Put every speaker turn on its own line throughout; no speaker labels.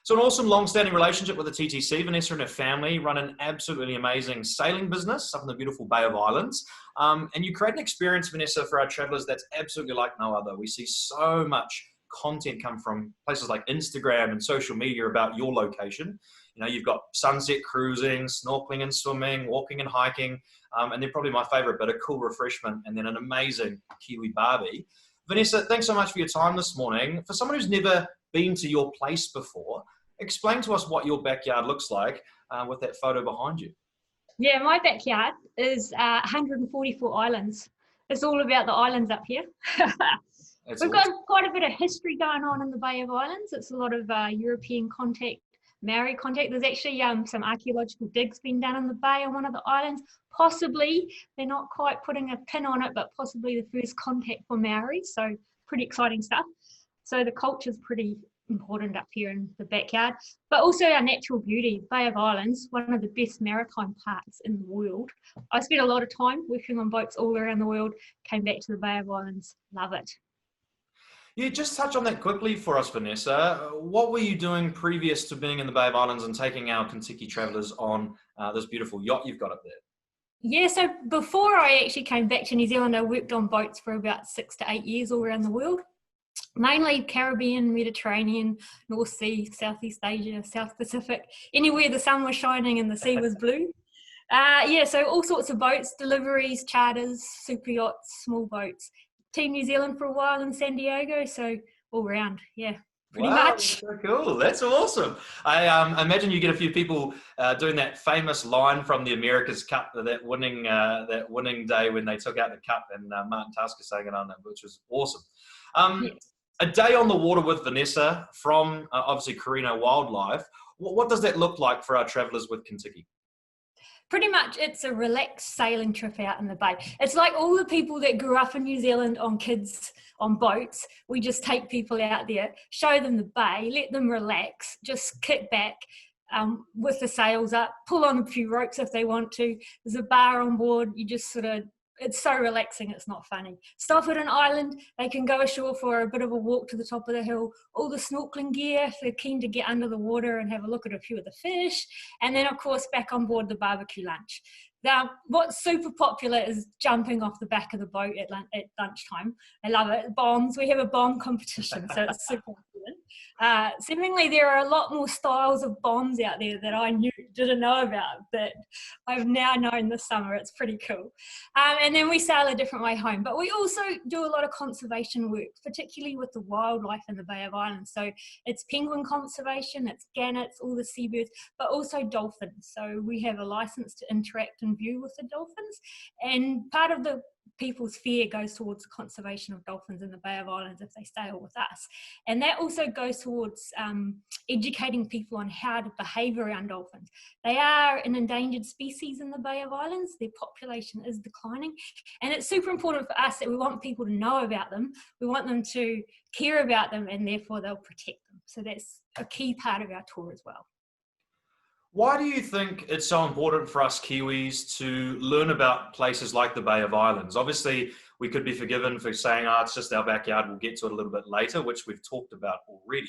So an awesome long-standing relationship with the TTC. Vanessa and her family run an absolutely amazing sailing business up in the beautiful Bay of Islands. And you create an experience, Vanessa, for our travellers that's absolutely like no other. We see so much content come from places like Instagram and social media about your location. You know, you've got sunset cruising, snorkeling and swimming, walking and hiking, and then probably my favorite bit, a cool refreshment, and then an amazing Kiwi barbie. Vanessa, thanks so much for your time this morning. For someone who's never been to your place before, explain to us what your backyard looks like with that photo behind you.
Yeah, my backyard is 144 islands. It's all about the islands up here. We've got quite a bit of history going on in the Bay of Islands. It's a lot of European contact, Maori contact. There's actually some archaeological digs being done in the bay on one of the islands. Possibly, they're not quite putting a pin on it, but possibly the first contact for Maori. So pretty exciting stuff. So the culture's pretty important up here in the backyard, but also our natural beauty. Bay of Islands, one of the best maritime parks in the world. I spent a lot of time working on boats all around the world, came back to the Bay of Islands, love it.
Yeah, just touch on that quickly for us, Vanessa. What were you doing previous to being in the Bay of Islands and taking our Kentucky travellers on this beautiful yacht you've got up there?
Yeah, so before I actually came back to New Zealand, I worked on boats for about 6 to 8 years all around the world. Mainly Caribbean, Mediterranean, North Sea, Southeast Asia, South Pacific, anywhere the sun was shining and the sea was blue. Yeah, so all sorts of boats, deliveries, charters, super yachts, small boats. Team New Zealand for a while in San Diego, so all round, yeah, pretty much.
That's so cool. That's awesome. I imagine you get a few people doing that famous line from the America's Cup, that winning day when they took out the cup, and Martin Tasker sang it on that, which was awesome. Yes. A day on the water with Vanessa from obviously Carino Wildlife. What does that look like for our travellers with Kentucky?
Pretty much it's a relaxed sailing trip out in the bay. It's like all the people that grew up in New Zealand on kids on boats. We just take people out there, show them the bay, let them relax, just kick back with the sails up, pull on a few ropes if they want to. There's a bar on board. You just sort of, it's so relaxing, it's not funny. Stop at an island, they can go ashore for a bit of a walk to the top of the hill, all the snorkeling gear if they're keen to get under the water and have a look at a few of the fish, and then of course back on board the barbecue lunch. Now, what's super popular is jumping off the back of the boat at lunchtime. I love it. Bombs, we have a bomb competition, so it's super important. Seemingly there are a lot more styles of bombs out there that I didn't know about, that I've now known this summer. It's pretty cool. And then we sail a different way home. But we also do a lot of conservation work, particularly with the wildlife in the Bay of Islands. So it's penguin conservation, it's gannets, all the seabirds, but also dolphins. So we have a license to interact and view with the dolphins. And part of the people's fear goes towards the conservation of dolphins in the Bay of Islands if they sail with us. And that also goes towards educating people on how to behave around dolphins. They are an endangered species in the Bay of Islands. Their population is declining. And it's super important for us that we want people to know about them. We want them to care about them, and therefore they'll protect them. So that's a key part of our tour as well.
Why do you think it's so important for us Kiwis to learn about places like the Bay of Islands? Obviously, we could be forgiven for saying, it's just our backyard, we'll get to it a little bit later, which we've talked about already.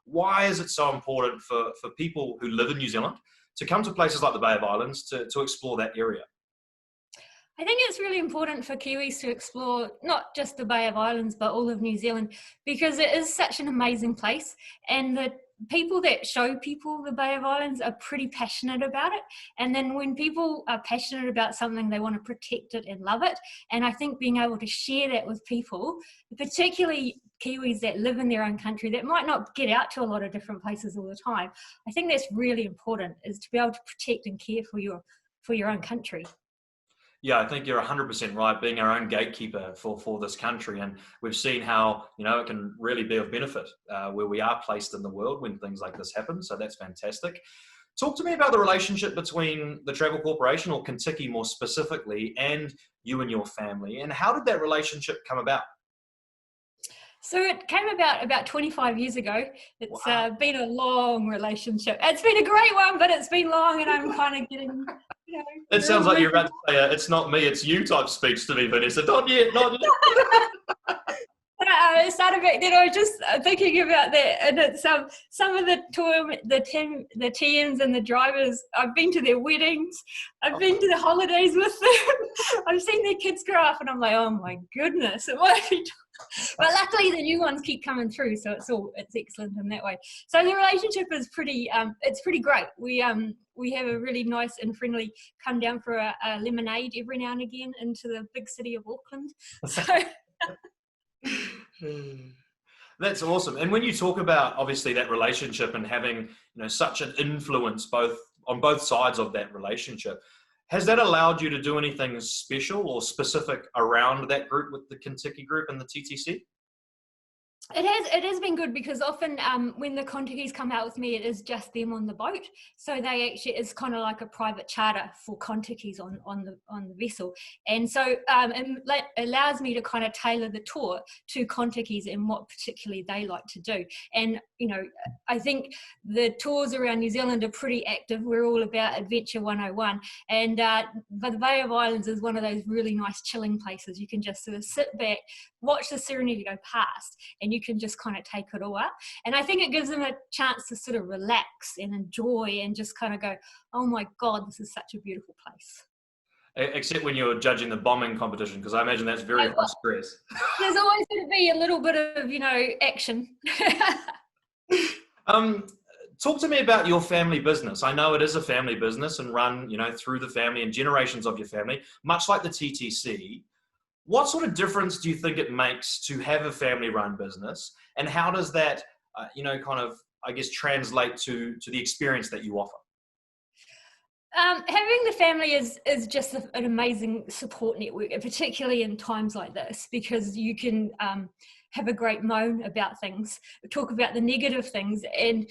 Why is it so important for people who live in New Zealand to come to places like the Bay of Islands to explore that area?
I think it's really important for Kiwis to explore not just the Bay of Islands, but all of New Zealand, because it is such an amazing place, and the people that show people the Bay of Islands are pretty passionate about it. And then when people are passionate about something, they want to protect it and love it. And I think being able to share that with people, particularly Kiwis that live in their own country, that might not get out to a lot of different places all the time, I think that's really important, is to be able to protect and care for your own country.
Yeah, I think you're 100% right, being our own gatekeeper for this country. And we've seen how, it can really be of benefit where we are placed in the world when things like this happen. So that's fantastic. Talk to me about the relationship between the Travel Corporation, or Kentucky more specifically, and you and your family. And how did that relationship come about?
So it came about 25 years ago. It's been a long relationship. It's been a great one, but it's been long, and I'm kind of getting...
It sounds like you're about to say it's not me, it's you type speech to me, Vanessa. Not yet.
It started started back then, I was just thinking about that, and it's some of the TMs and the drivers. I've been to their weddings, I've been to the holidays with them. I've seen their kids grow up, and I'm like, oh my goodness, it might be. But luckily, the new ones keep coming through, so it's excellent in that way. So the relationship is pretty great. We have a really nice and friendly come down for a lemonade every now and again into the big city of Auckland. So.
That's awesome. And when you talk about obviously that relationship and having such an influence on both sides of that relationship, has that allowed you to do anything special or specific around that group with the Kentucky group and the TTC?
It has been good because often when the Contikis come out with me, it is just them on the boat. So it's kind of like a private charter for Contikis on the vessel, and so it allows me to kind of tailor the tour to Contikis and what particularly they like to do. And I think the tours around New Zealand are pretty active. We're all about Adventure 101, and but the Bay of Islands is one of those really nice chilling places. You can just sort of sit back, watch the Serenity go past, and you can just kind of take it all up. And I think it gives them a chance to sort of relax and enjoy and just kind of go, oh my God, this is such a beautiful place.
Except when you're judging the bombing competition, because I imagine that's very high stress.
There's always going to be a little bit of, action.
Talk to me about your family business. I know it is a family business and run, through the family and generations of your family, much like the TTC. What sort of difference do you think it makes to have a family-run business, and how does that, translate to the experience that you offer?
Having the family is just an amazing support network, particularly in times like this, because you can have a great moan about things, talk about the negative things, and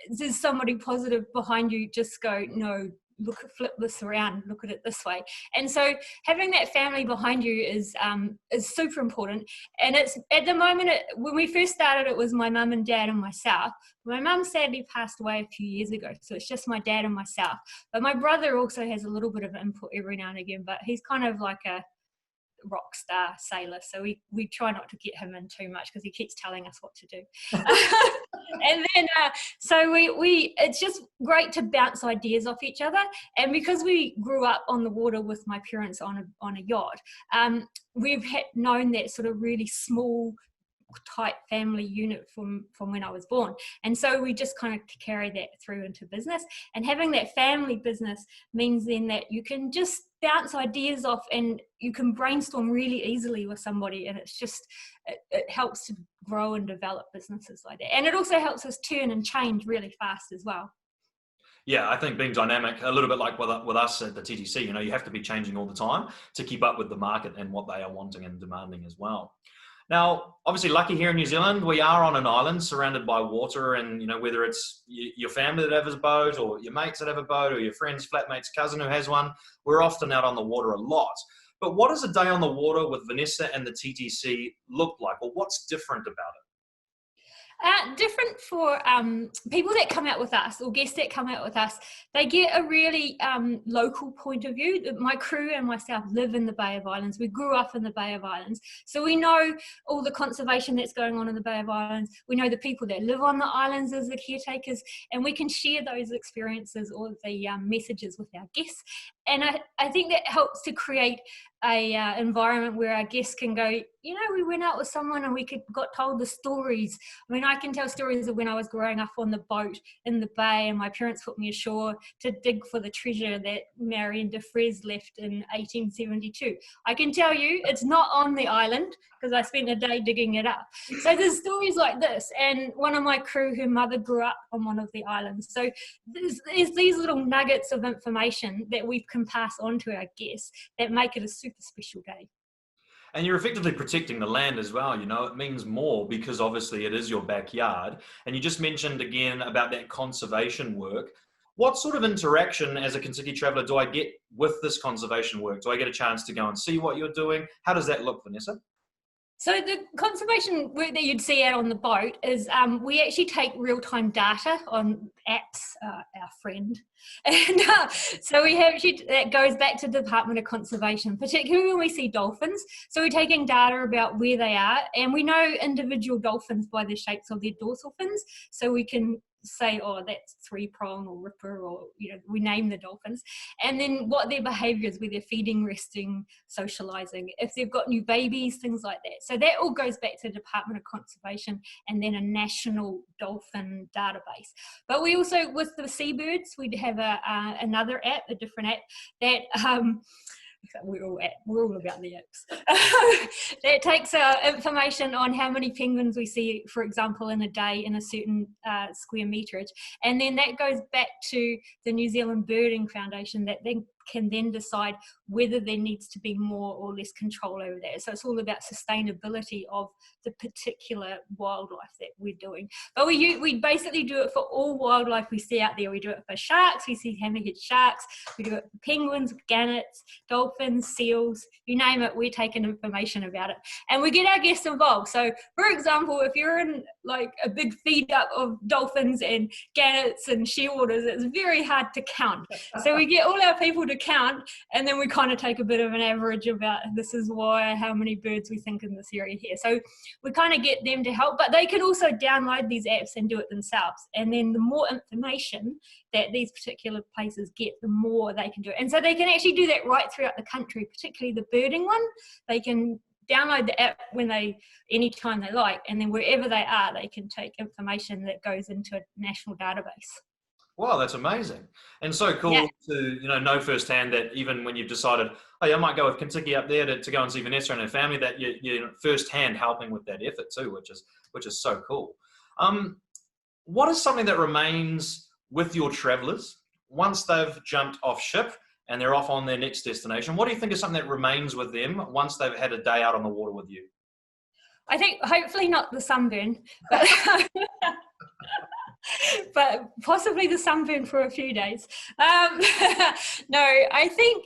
there's somebody positive behind you. Just go, no, flip this around, look at it this way. And so having that family behind you is super important. And it's at the moment, when we first started, it was my mum and dad and myself. My mum sadly passed away a few years ago, so it's just my dad and myself. But my brother also has a little bit of input every now and again, but he's kind of like a rock star sailor, so we try not to get him in too much because he keeps telling us what to do. And then so we it's just great to bounce ideas off each other, and because we grew up on the water with my parents on a yacht, we've known that sort of really small tight family unit from when I was born, and so we just kind of carry that through into business. And having that family business means then that you can just bounce ideas off and you can brainstorm really easily with somebody, and it's just it helps to grow and develop businesses like that. And it also helps us turn and change really fast as well.
Yeah, I think being dynamic, a little bit like with us at the TTC, you have to be changing all the time to keep up with the market and what they are wanting and demanding as well. Now, obviously, lucky here in New Zealand, we are on an island surrounded by water, and whether it's your family that has a boat, or your mates that have a boat, or your friend's flatmate's cousin who has one, we're often out on the water a lot. But what does a day on the water with Vanessa and the TTC look like, or what's different about it?
Different for people that come out with us, or guests that come out with us. They get a really local point of view. My crew and myself live in the Bay of Islands. We grew up in the Bay of Islands, so we know all the conservation that's going on in the Bay of Islands. We know the people that live on the islands as the caretakers, and we can share those experiences or the messages with our guests. And I think that helps to create a environment where our guests can go, we went out with someone and we got told the stories. I mean, I can tell stories of when I was growing up on the boat in the bay, and my parents put me ashore to dig for the treasure that Marion de Fres left in 1872. I can tell you it's not on the island because I spent a day digging it up. So there's stories like this. And one of my crew, her mother grew up on one of the islands. So there's these little nuggets of information that we can pass on to our guests that make it a super special day.
And you're effectively protecting the land as well. It means more because obviously it is your backyard. And you just mentioned again about that conservation work. What sort of interaction as a Kentucky traveller do I get with this conservation work? Do I get a chance to go and see what you're doing? How does that look, Vanessa?
So the conservation work that you'd see out on the boat is we actually take real-time data on apps, our friend, and so we have that goes back to the Department of Conservation, particularly when we see dolphins. So we're taking data about where they are, and we know individual dolphins by the shapes of their dorsal fins, so we can say, oh, that's three-prong or ripper, or we name the dolphins, and then what their behavior is, where they're feeding, resting, socializing, if they've got new babies, things like that. So that all goes back to the Department of Conservation and then a national dolphin database. But we also, with the seabirds, we'd have another app, a different app that we're all about the apps. That takes information on how many penguins we see, for example, in a day in a certain square meterage, and then that goes back to the New Zealand Birding Foundation, that then can then decide whether there needs to be more or less control over that. So it's all about sustainability of the particular wildlife that we're doing. But we basically do it for all wildlife we see out there. We do it for sharks, we see hammerhead sharks, we do it for penguins, gannets, dolphins, seals, you name it, we're taking information about it. And we get our guests involved. So for example, if you're in like a big feed up of dolphins and gannets and shearwaters, it's very hard to count. So we get all our people to count, and then we kind of take a bit of an average about this is how many birds we think in this area here. So we kind of get them to help, but they can also download these apps and do it themselves. And then the more information that these particular places get, the more they can do it. And so they can actually do that right throughout the country, particularly the birding one. They can download the app anytime they like, and then wherever they are, they can take information that goes into a national database.
Wow, that's amazing. And so cool to know firsthand that even when you've decided, oh, I might go with Kentucky up there to go and see Vanessa and her family, that you're firsthand helping with that effort too, which is so cool. What is something that remains with your travellers once they've jumped off ship and they're off on their next destination? What do you think is something that remains with them once they've had a day out on the water with you?
I think hopefully not the sunburn, but but possibly the sunburn for a few days. No, I think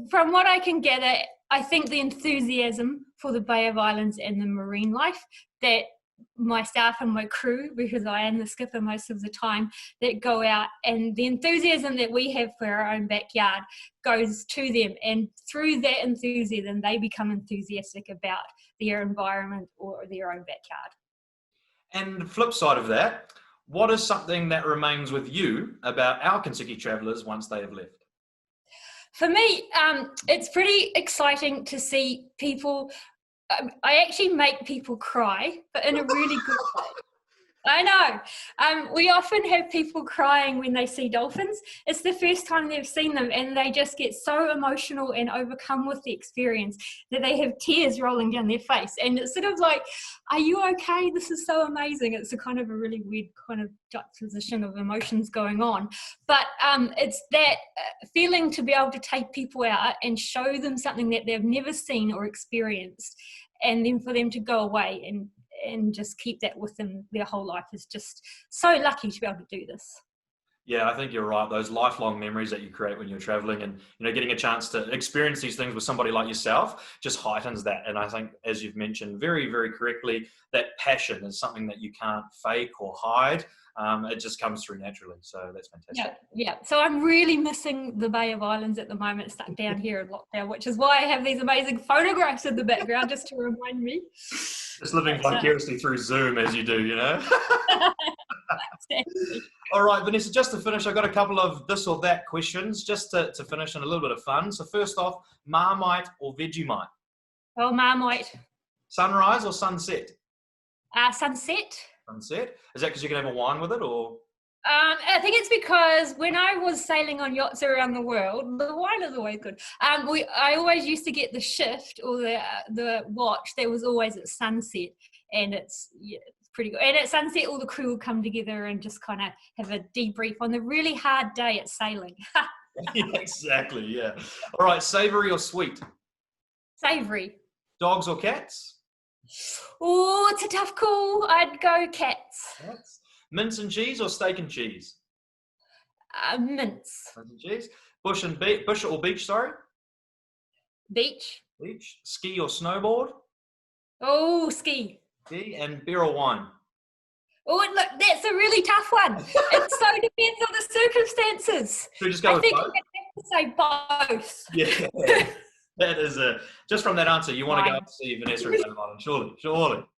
from what I can gather, I think the enthusiasm for the Bay of Islands and the marine life that my staff and my crew, because I am the skipper most of the time, that go out, and the enthusiasm that we have for our own backyard goes to them, and through that enthusiasm they become enthusiastic about their environment or their own backyard.
And the flip side of that, what is something that remains with you about our Kentucky travellers once they have left?
For me, it's pretty exciting to see people. I actually make people cry, but in a really good way. I know. We often have people crying when they see dolphins. It's the first time they've seen them, and they just get so emotional and overcome with the experience that they have tears rolling down their face. And it's sort of like, are you okay? This is so amazing. It's a kind of a really weird kind of juxtaposition of emotions going on. But it's that feeling to be able to take people out and show them something that they've never seen or experienced, and then for them to go away and just keep that with them their whole life is just so lucky to be able to do this.
Yeah, I think you're right. Those lifelong memories that you create when you're traveling, and getting a chance to experience these things with somebody like yourself just heightens that. And I think, as you've mentioned very, very correctly, that passion is something that you can't fake or hide. It just comes through naturally. So that's fantastic.
Yeah. So I'm really missing the Bay of Islands at the moment, stuck down here in lockdown, which is why I have these amazing photographs in the background just to remind me.
Just living vicariously through Zoom as you do,
Exactly.
All right, Vanessa, just to finish, I've got a couple of this or that questions just to finish in a little bit of fun. So first off, Marmite or Vegemite?
Oh, Marmite.
Sunrise or sunset?
Sunset.
Sunset. Is that because you can have a wine with it, or?
I think it's because when I was sailing on yachts around the world, the wine is always good. I always used to get the shift or the watch that was always at sunset, and it's pretty good. And at sunset, all the crew will come together and just kind of have a debrief on the really hard day at sailing.
Yeah, exactly. Yeah. All right. Savoury or sweet?
Savoury.
Dogs or cats?
Oh, it's a tough call. I'd go cats.
Cats. Mince and cheese or steak and cheese?
Mince.
Mince and cheese. Bush or beach? Sorry.
Beach.
Beach. Ski or snowboard?
Oh, ski.
Ski. And beer or wine?
Oh, look, that's a really tough one. It so depends on the circumstances.
Should we just go
I
with
think
both?
I have to say both.
Yeah. That is just from that answer, you want to go
Wine.
and see Vanessa at Island, surely.